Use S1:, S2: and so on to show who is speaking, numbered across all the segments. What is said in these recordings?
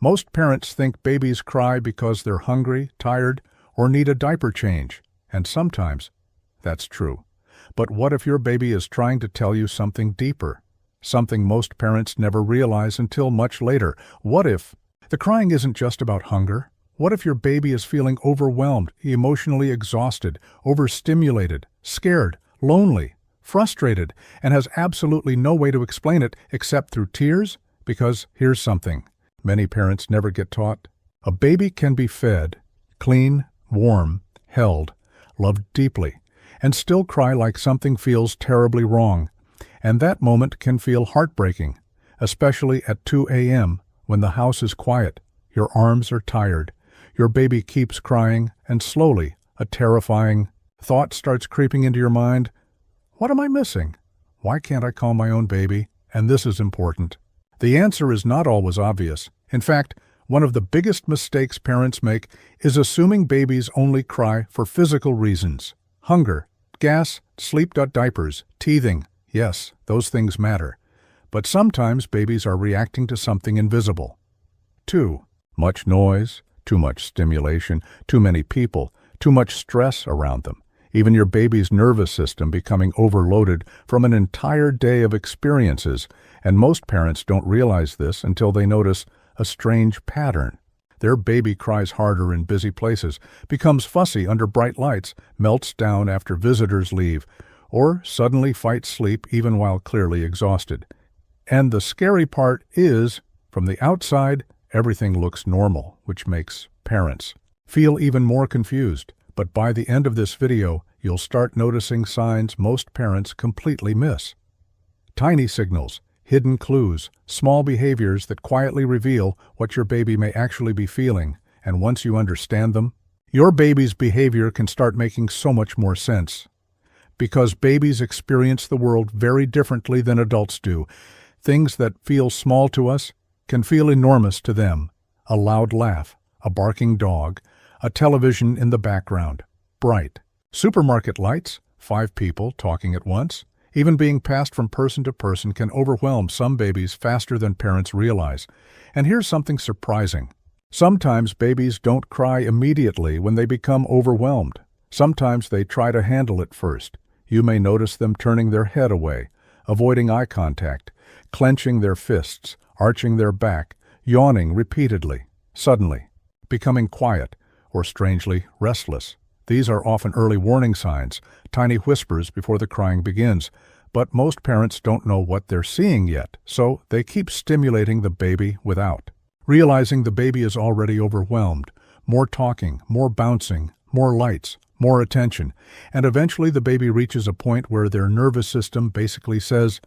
S1: Most parents think babies cry because they're hungry, tired, or need a diaper change, and sometimes that's true. But what if your baby is trying to tell you something deeper? Something most parents never realize until much later. What if the crying isn't just about hunger? What if your baby is feeling overwhelmed, emotionally exhausted, overstimulated, scared, lonely, frustrated, and has absolutely no way to explain it except through tears? Because here's something many parents never get taught. A baby can be fed, clean, warm, held, loved deeply, and still cry like something feels terribly wrong. And that moment can feel heartbreaking, especially at 2 a.m. when the house is quiet, your arms are tired, your baby keeps crying, and slowly, a terrifying thought starts creeping into your mind. What am I missing? Why can't I calm my own baby? And this is important. The answer is not always obvious. In fact, one of the biggest mistakes parents make is assuming babies only cry for physical reasons. Hunger, gas, sleep diapers, teething. Yes, those things matter. But sometimes babies are reacting to something invisible. 2. Much noise, too much stimulation, too many people, too much stress around them. Even your baby's nervous system becoming overloaded from an entire day of experiences, and most parents don't realize this until they notice a strange pattern. Their baby cries harder in busy places, becomes fussy under bright lights, melts down after visitors leave, or suddenly fights sleep even while clearly exhausted. And the scary part is, from the outside, everything looks normal, which makes parents feel even more confused. But by the end of this video, you'll start noticing signs most parents completely miss. Tiny signals, hidden clues, small behaviors that quietly reveal what your baby may actually be feeling, and once you understand them, your baby's behavior can start making so much more sense. Because babies experience the world very differently than adults do. Things that feel small to us can feel enormous to them. A loud laugh, a barking dog, a television in the background, bright. Supermarket lights, 5 people talking at once. Even being passed from person to person can overwhelm some babies faster than parents realize. And here's something surprising. Sometimes babies don't cry immediately when they become overwhelmed. Sometimes they try to handle it first. You may notice them turning their head away, avoiding eye contact, clenching their fists, arching their back, yawning repeatedly, suddenly, becoming quiet, or strangely restless. These are often early warning signs, tiny whispers before the crying begins. But most parents don't know what they're seeing yet, so they keep stimulating the baby without realizing the baby is already overwhelmed. More talking, more bouncing, more lights, more attention, and eventually the baby reaches a point where their nervous system basically says,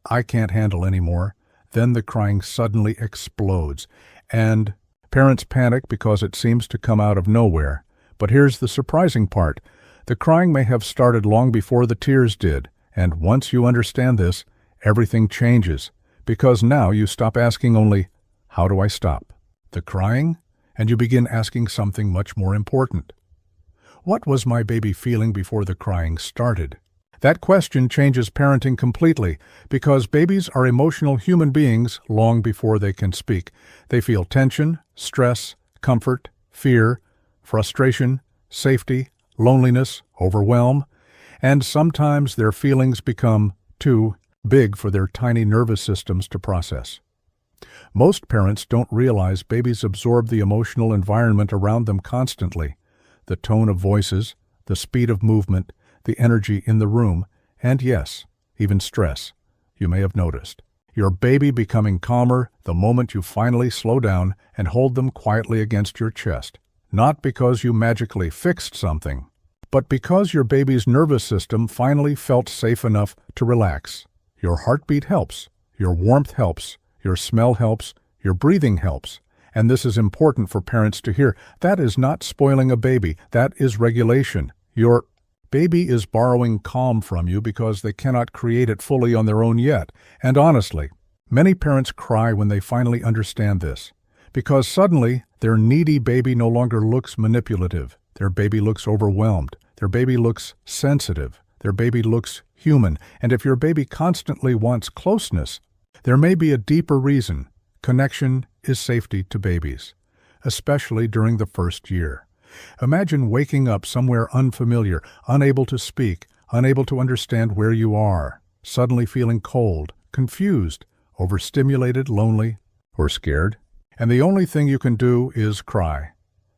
S1: "I can't handle anymore." Then the crying suddenly explodes, and parents panic because it seems to come out of nowhere. But here's the surprising part. The crying may have started long before the tears did, and once you understand this, everything changes, because now you stop asking only, "How do I stop the crying?" and you begin asking something much more important. What was my baby feeling before the crying started? That question changes parenting completely, because babies are emotional human beings long before they can speak. They feel tension, stress, comfort, fear, frustration, safety, loneliness, overwhelm, and sometimes their feelings become too big for their tiny nervous systems to process. Most parents don't realize babies absorb the emotional environment around them constantly. The tone of voices, the speed of movement, the energy in the room, and yes, even stress, you may have noticed. Your baby becoming calmer the moment you finally slow down and hold them quietly against your chest. Not because you magically fixed something, but because your baby's nervous system finally felt safe enough to relax. Your heartbeat helps, your warmth helps, your smell helps, your breathing helps. And this is important for parents to hear. That is not spoiling a baby, that is regulation. Your baby is borrowing calm from you because they cannot create it fully on their own yet. And honestly, many parents cry when they finally understand this, because suddenly their needy baby no longer looks manipulative. Their baby looks overwhelmed. Their baby looks sensitive. Their baby looks human. And if your baby constantly wants closeness, there may be a deeper reason: connection, is safety to babies, especially during the first year. Imagine waking up somewhere unfamiliar, unable to speak, unable to understand where you are, suddenly feeling cold, confused, overstimulated, lonely, or scared. And the only thing you can do is cry.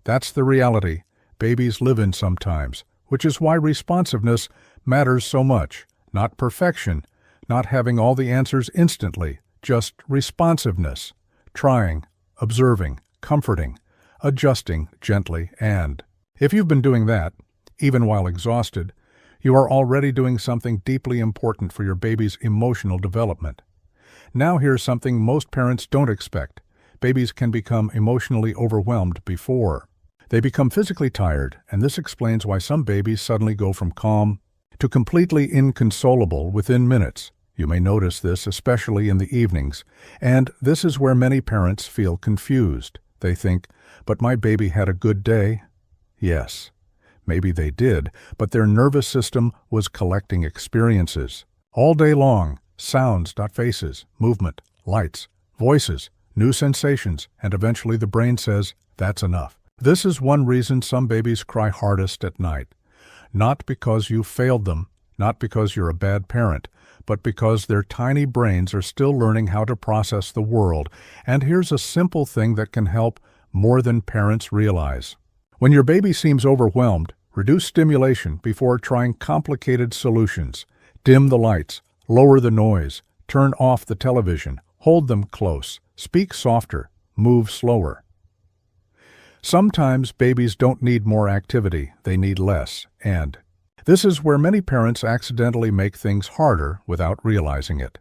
S1: That's the reality babies live in sometimes, which is why responsiveness matters so much. Not perfection, not having all the answers instantly, just responsiveness, trying, observing, comforting, adjusting gently, and if you've been doing that, even while exhausted, you are already doing something deeply important for your baby's emotional development. Now here's something most parents don't expect. Babies can become emotionally overwhelmed before they become physically tired, and this explains why some babies suddenly go from calm to completely inconsolable within minutes. You may notice this especially in the evenings, and this is where many parents feel confused. They think, but my baby had a good day. Yes, maybe they did, but their nervous system was collecting experiences. All day long, sounds, not faces, movement, lights, voices, new sensations, and eventually the brain says, that's enough. This is one reason some babies cry hardest at night. Not because you failed them, not because you're a bad parent, but because their tiny brains are still learning how to process the world. And here's a simple thing that can help more than parents realize. When your baby seems overwhelmed, reduce stimulation before trying complicated solutions. Dim the lights, lower the noise, turn off the television, hold them close, speak softer, move slower. Sometimes babies don't need more activity, they need less, and this is where many parents accidentally make things harder without realizing it.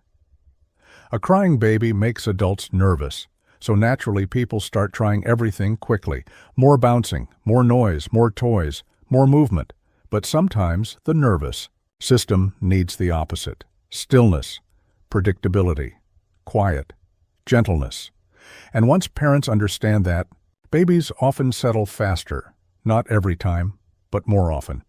S1: A crying baby makes adults nervous, so naturally people start trying everything quickly. More bouncing, more noise, more toys, more movement. But sometimes the nervous system needs the opposite. Stillness, predictability, quiet, gentleness. And once parents understand that, babies often settle faster. Not every time, but more often.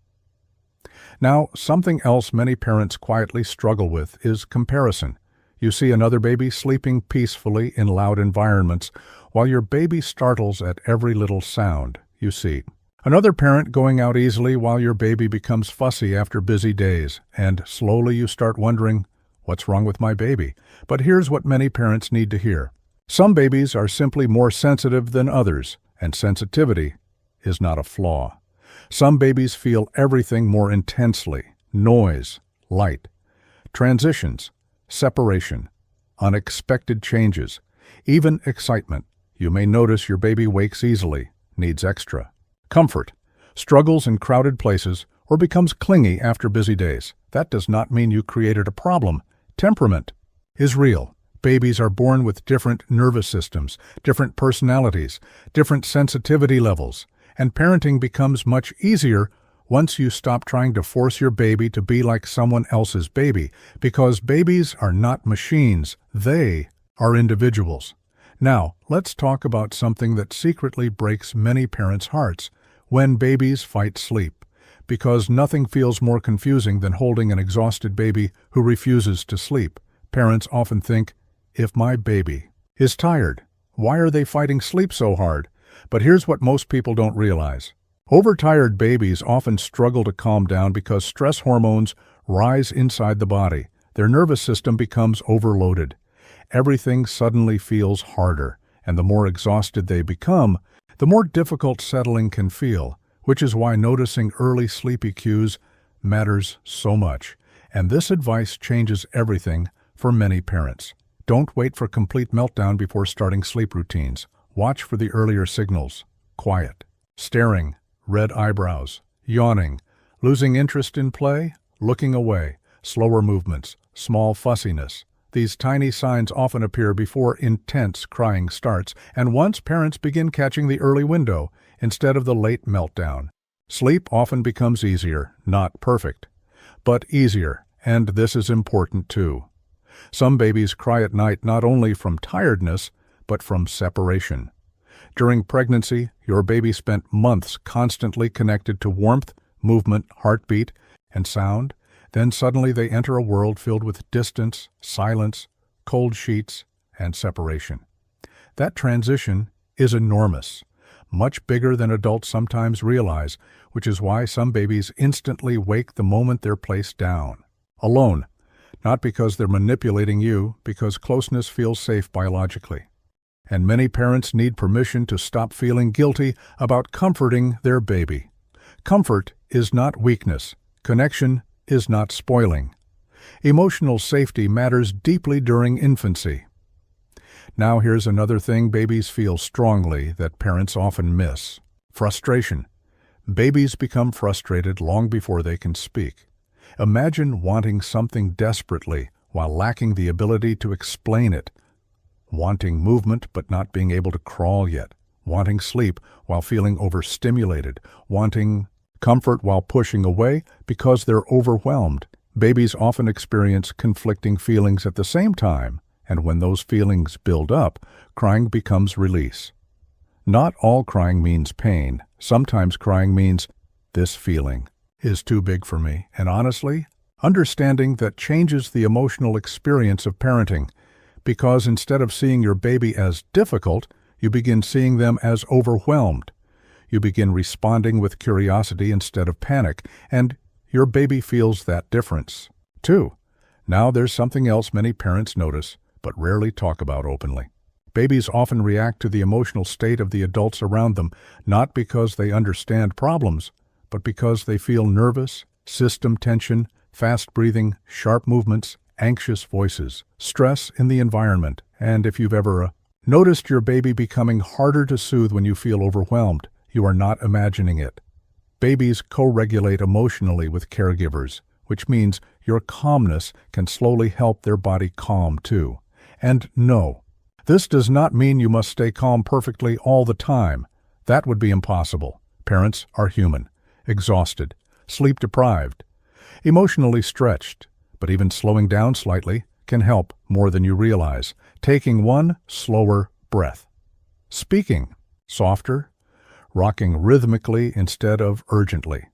S1: Now, something else many parents quietly struggle with is comparison. You see another baby sleeping peacefully in loud environments, while your baby startles at every little sound you see. Another parent going out easily while your baby becomes fussy after busy days, and slowly you start wondering, what's wrong with my baby? But here's what many parents need to hear. Some babies are simply more sensitive than others, and sensitivity is not a flaw. Some babies feel everything more intensely: noise, light, transitions, separation, unexpected changes, even excitement. You may notice your baby wakes easily, needs extra comfort, struggles in crowded places, or becomes clingy after busy days. That does not mean you created a problem. Temperament is real. Babies are born with different nervous systems, different personalities, different sensitivity levels, and parenting becomes much easier once you stop trying to force your baby to be like someone else's baby, because babies are not machines, they are individuals. Now, let's talk about something that secretly breaks many parents' hearts: when babies fight sleep, because nothing feels more confusing than holding an exhausted baby who refuses to sleep. Parents often think, if my baby is tired, why are they fighting sleep so hard? But here's what most people don't realize. Overtired babies often struggle to calm down because stress hormones rise inside the body. Their nervous system becomes overloaded. Everything suddenly feels harder, and the more exhausted they become, the more difficult settling can feel, which is why noticing early sleepy cues matters so much. And this advice changes everything for many parents. Don't wait for complete meltdown before starting sleep routines. Watch for the earlier signals: quiet, staring, red eyebrows, yawning, losing interest in play, looking away, slower movements, small fussiness. These tiny signs often appear before intense crying starts, and once parents begin catching the early window instead of the late meltdown, sleep often becomes easier, not perfect, but easier, and this is important too. Some babies cry at night not only from tiredness, but from separation. During pregnancy, your baby spent months constantly connected to warmth, movement, heartbeat, and sound. Then suddenly they enter a world filled with distance, silence, cold sheets, and separation. That transition is enormous, much bigger than adults sometimes realize, which is why some babies instantly wake the moment they're placed down. Alone, not because they're manipulating you, because closeness feels safe biologically. And many parents need permission to stop feeling guilty about comforting their baby. Comfort is not weakness. Connection is not spoiling. Emotional safety matters deeply during infancy. Now here's another thing babies feel strongly that parents often miss: frustration. Babies become frustrated long before they can speak. Imagine wanting something desperately while lacking the ability to explain it. Wanting movement but not being able to crawl yet. Wanting sleep while feeling overstimulated. Wanting comfort while pushing away because they're overwhelmed. Babies often experience conflicting feelings at the same time, and when those feelings build up, crying becomes release. Not all crying means pain. Sometimes crying means, "This feeling is too big for me." And honestly, understanding that changes the emotional experience of parenting, because instead of seeing your baby as difficult, you begin seeing them as overwhelmed. You begin responding with curiosity instead of panic, and your baby feels that difference, too. Now there's something else many parents notice, but rarely talk about openly. Babies often react to the emotional state of the adults around them, not because they understand problems, but because they feel nervous, system tension, fast breathing, sharp movements, anxious voices, stress in the environment. And if you've ever noticed your baby becoming harder to soothe when you feel overwhelmed, you are not imagining it. Babies co-regulate emotionally with caregivers, which means your calmness can slowly help their body calm too. And no, this does not mean you must stay calm perfectly all the time. That would be impossible. Parents are human, exhausted, sleep-deprived, emotionally stretched, but even slowing down slightly can help more than you realize. Taking one slower breath. Speaking softer, rocking rhythmically instead of urgently.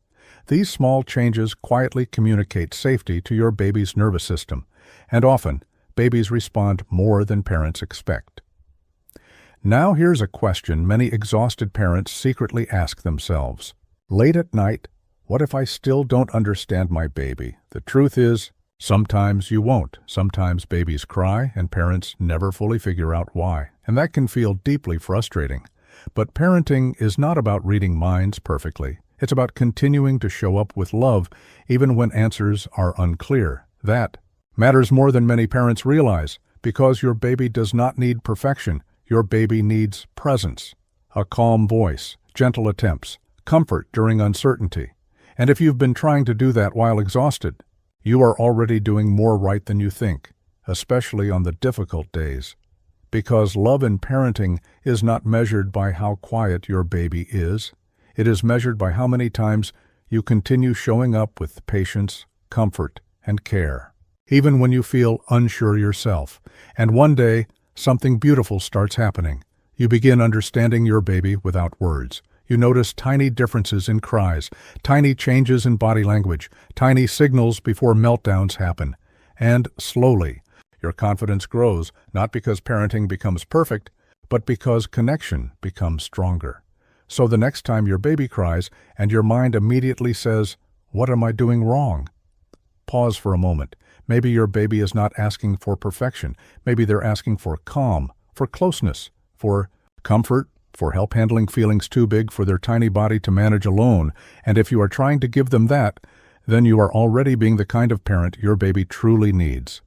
S1: These small changes quietly communicate safety to your baby's nervous system, and often, babies respond more than parents expect. Now here's a question many exhausted parents secretly ask themselves. Late at night, what if I still don't understand my baby? The truth is, sometimes you won't. Sometimes babies cry and parents never fully figure out why, and that can feel deeply frustrating. But parenting is not about reading minds perfectly. It's about continuing to show up with love even when answers are unclear. That matters more than many parents realize, because your baby does not need perfection. Your baby needs presence, a calm voice, gentle attempts, comfort during uncertainty. And if you've been trying to do that while exhausted, you are already doing more right than you think, especially on the difficult days. Because love in parenting is not measured by how quiet your baby is. It is measured by how many times you continue showing up with patience, comfort, and care, even when you feel unsure yourself. And one day, something beautiful starts happening. You begin understanding your baby without words. You notice tiny differences in cries, tiny changes in body language, tiny signals before meltdowns happen. And slowly, your confidence grows, not because parenting becomes perfect, but because connection becomes stronger. So the next time your baby cries and your mind immediately says, "What am I doing wrong?" Pause for a moment. Maybe your baby is not asking for perfection. Maybe they're asking for calm, for closeness, for comfort, for help handling feelings too big for their tiny body to manage alone. And if you are trying to give them that, then you are already being the kind of parent your baby truly needs.